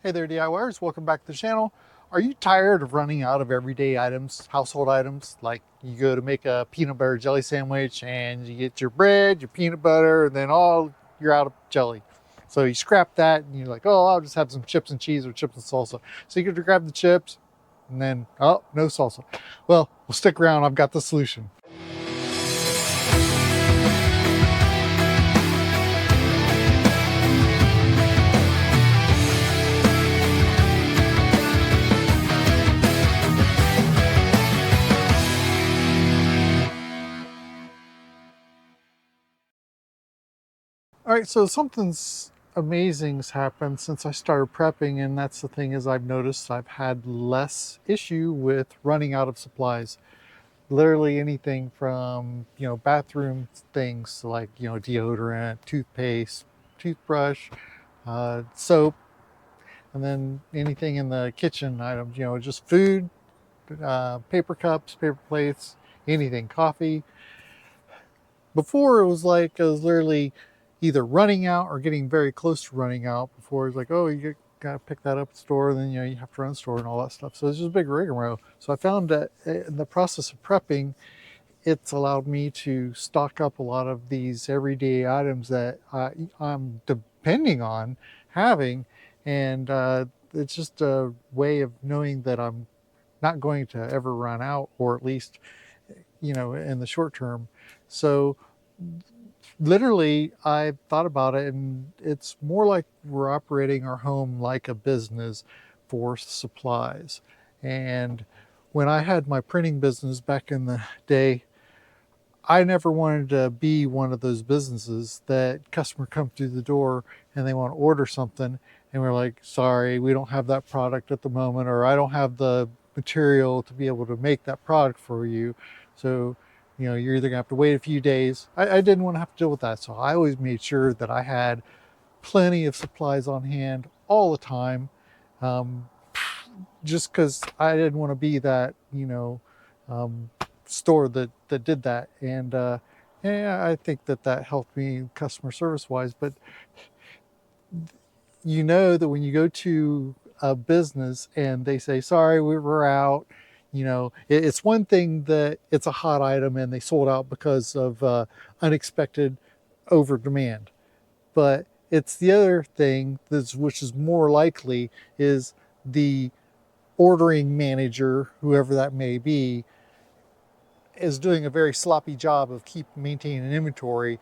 Hey there DIYers, welcome back to the channel. Are you tired of running out of everyday items, household items? Like you go to make a peanut butter jelly sandwich and you get your bread, your peanut butter, and then you're out of jelly. So you scrap that and you're like, oh, I'll just have some chips and cheese or chips and salsa. So you go to grab the chips and then, oh, no salsa. Well, stick around, I've got the solution. All right, so something's amazing's happened since I started prepping, and that's the thing is I've noticed I've had less issue with running out of supplies. Literally anything from, bathroom things like, deodorant, toothpaste, toothbrush, soap, and then anything in the kitchen items, just food, paper cups, paper plates, anything, coffee. Before it was like I was literally either running out or getting very close to running out. Before it's like, oh, you gotta pick that up at the store, and then you have to run the store and all that stuff. So it's just a big rigmarole. So I found that in the process of prepping, it's allowed me to stock up a lot of these everyday items that I'm depending on having, and it's just a way of knowing that I'm not going to ever run out, or at least in the short term. So literally I thought about it, and it's more like we're operating our home like a business for supplies. And when I had my printing business back in the day, I never wanted to be one of those businesses that customer come through the door and they want to order something and we're like, sorry, we don't have that product at the moment, or I don't have the material to be able to make that product for you. So, you're either gonna have to wait a few days. I didn't want to have to deal with that. So I always made sure that I had plenty of supplies on hand all the time. Um, just because I didn't want to be that, um, store that did that. And yeah, I think that helped me customer service wise. But that when you go to a business and they say, sorry, we're out, it's one thing that it's a hot item and they sold out because of unexpected over demand. But it's the other thing which is more likely is the ordering manager, whoever that may be, is doing a very sloppy job of maintaining inventory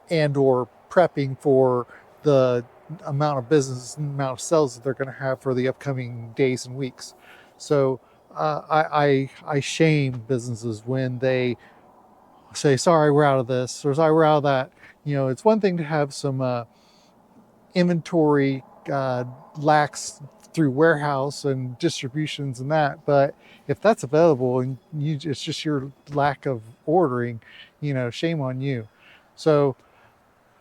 and or prepping for the amount of business and amount of sales that they're going to have for the upcoming days and weeks. So I shame businesses when they say, sorry, we're out of this, or sorry, we're out of that. It's one thing to have some inventory lacks through warehouse and distributions and that, but if that's available and it's just your lack of ordering, shame on you. So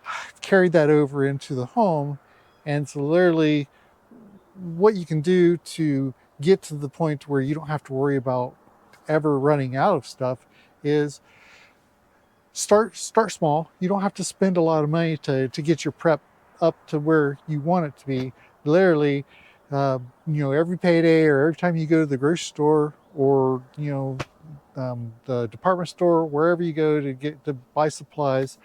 I've carried that over into the home, and so literally what you can do to get to the point where you don't have to worry about ever running out of stuff is start small. You don't have to spend a lot of money to get your prep up to where you want it to be. Literally, every payday or every time you go to the grocery store or the department store, wherever you go to buy supplies,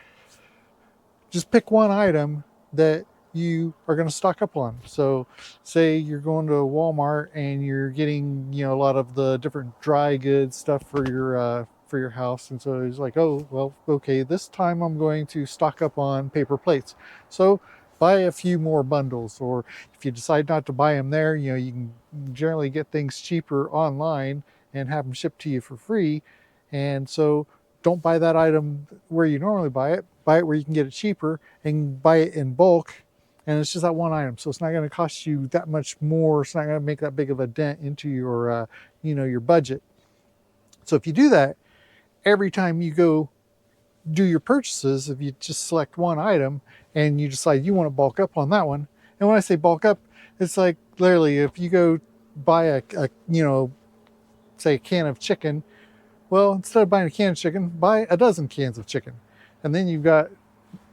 just pick one item that you are going to stock up on. So say you're going to Walmart and you're getting a lot of the different dry goods stuff for your house, and so it's like, oh well, okay, this time I'm going to stock up on paper plates. So buy a few more bundles, or if you decide not to buy them there, you can generally get things cheaper online and have them shipped to you for free. And so don't buy that item where you normally buy it where you can get it cheaper, and buy it in bulk, and it's just that one item, so it's not going to cost you that much more. It's not going to make that big of a dent into your your budget. So if you do that every time you go do your purchases, if you just select one item and you decide you want to bulk up on that one, and when I say bulk up, it's like literally if you go buy a say a can of chicken, well, instead of buying a can of chicken, buy a dozen cans of chicken. And then you've got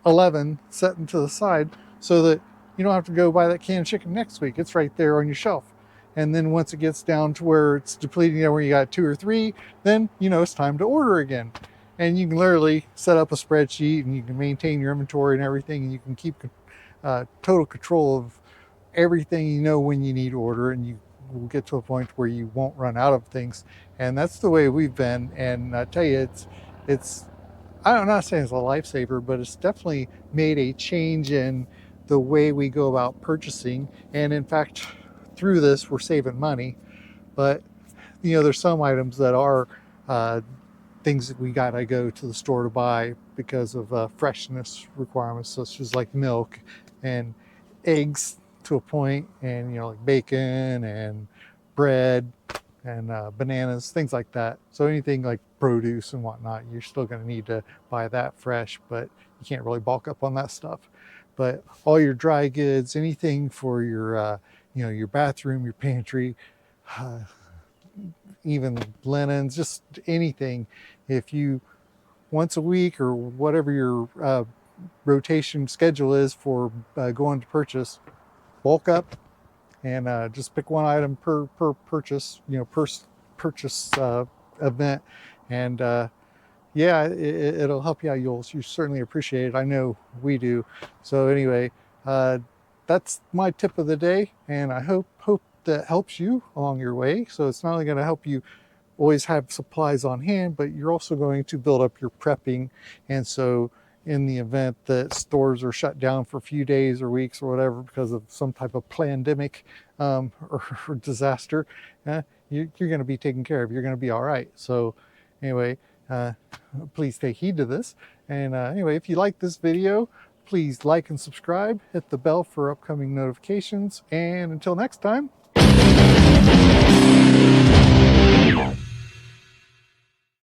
11 set into the side, so that you don't have to go buy that canned chicken next week. It's right there on your shelf. And then once it gets down to where it's depleting, where you got 2 or 3, then it's time to order again. And you can literally set up a spreadsheet, and you can maintain your inventory and everything, and you can keep total control of everything, when you need to order, and you will get to a point where you won't run out of things. And that's the way we've been. And I tell you, it's I'm not saying it's a lifesaver, but it's definitely made a change in the way we go about purchasing. And in fact, through this, we're saving money. But there's some items that are things that we gotta go to the store to buy because of freshness requirements, such as like milk and eggs to a point, and like bacon and bread and bananas, things like that. So anything like produce and whatnot, you're still going to need to buy that fresh, but you can't really bulk up on that stuff. But all your dry goods, anything for your your bathroom, your pantry, even linens, just anything. If you once a week or whatever your rotation schedule is for going to purchase, bulk up and just pick one item per purchase, per purchase event, and yeah, it'll help you out. You certainly appreciate it. I know we do. So anyway, that's my tip of the day, and I hope that helps you along your way. So it's not only going to help you always have supplies on hand, but you're also going to build up your prepping. And so in the event that stores are shut down for a few days or weeks or whatever because of some type of pandemic or disaster, you're going to be taken care of. You're going to be all right. So anyway, please take heed to this. And anyway, if you like this video, please like and subscribe, hit the bell for upcoming notifications, and until next time.